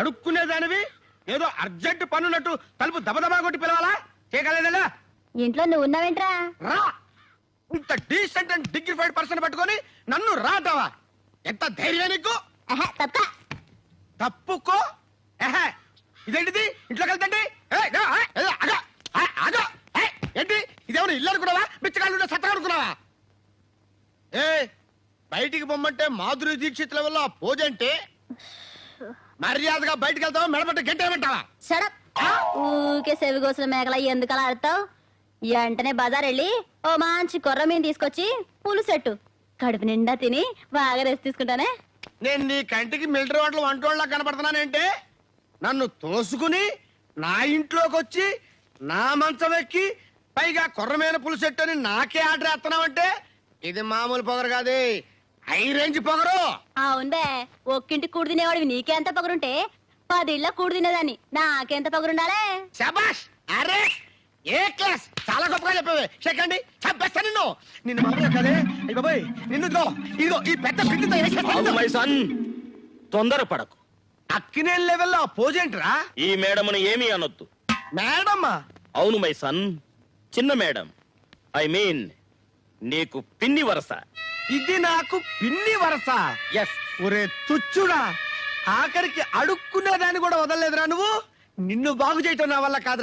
అడుక్కునేదానివి ఏదో అర్జెంట్ పనున్నట్టు తలుపు దబదబా కొట్టి పిలవాలా? చేయగలదా? ఇంట్లో నువ్వు ఉన్నావేంట్రా? రా. ఇంత డీసెంట్ అండ్ డిగ్నిఫైడ్ పర్సన్ పట్టుకొని నన్ను రాటావా? ఎంత ధైర్యం నీకు? తప్పుకో. ఇదేంటిది? ఇంట్లోకి వెళ్తండి. ఏంటి ఇదేమన్నా ఇల్లు అనుకున్నావా? బిచ్చగాళ్ళు సత్తా అనుకున్నావా? ఏ బయటికి పొమ్మంటే మాధురి దీక్షిత్ లెవెల్లో ఆ పోజంటే మర్యాదగా బయటికి వెళ్తావా? మెడపట్టి గంట ఏమంటావా? ఊకే సెవి కోసిన మేకల ఎందుకు అలా ఆడతావు? వెంటనే బజార్ వెళ్ళి ఓ మంచి కొర్ర మీన్ తీసుకొచ్చి పులుసెట్టు కడుపు నిండా తిని బాగా రెస్ట్ తీసుకుంటానే. నేను నీ కంటికి మిలిటరీ వాటలు వంటోళ్ళ కనపడుతున్నానంటే నన్ను తోసుకుని నా ఇంట్లోకి వచ్చి నా మంచం ఎక్కి పైగా కొర్రమైన పులుసెట్టు అని నాకే ఆర్డర్ వేస్తున్నావంటే ఇది మామూలు పొగరు కాదు, హై రేంజ్ పొగరు. అవునుబే, ఒక్కింటి కూడు తినేవాడివి నీకెంత పొగరుంటే 10 ఇళ్ళ కూడు తినేదాన్ని నాకెంత పొగరుండాలే? శబాష్. అరే ఏ క్లాస్, చాలా గొప్పగా చెప్పావే. చెక్కండి చంపేస్తా నిన్ను. నిన్ను మామూలుగా కదే. అయ్య బాబాయ్ నిన్ను ఇదిగో ఈ పెద్ద పిండితో తొందరపడకు. అక్కినేని లెవెల్లో పోజేంట్రా? ఈ మేడమును ఏమీ అనొద్దు. మేడమ్మా? అవును మై సన్, చిన్న మేడం. ఐ మీన్ నీకు పిన్ని వరస. ఇది నాకు పిన్ని వరస? ఎస్. ఒరే తుచ్చుడా, ఆఖరికి అడుక్కునేదాన్ని కూడా వదలలేదురా నువ్వు. నిన్ను బాగు చేయటం నా వల్ల కాదురా.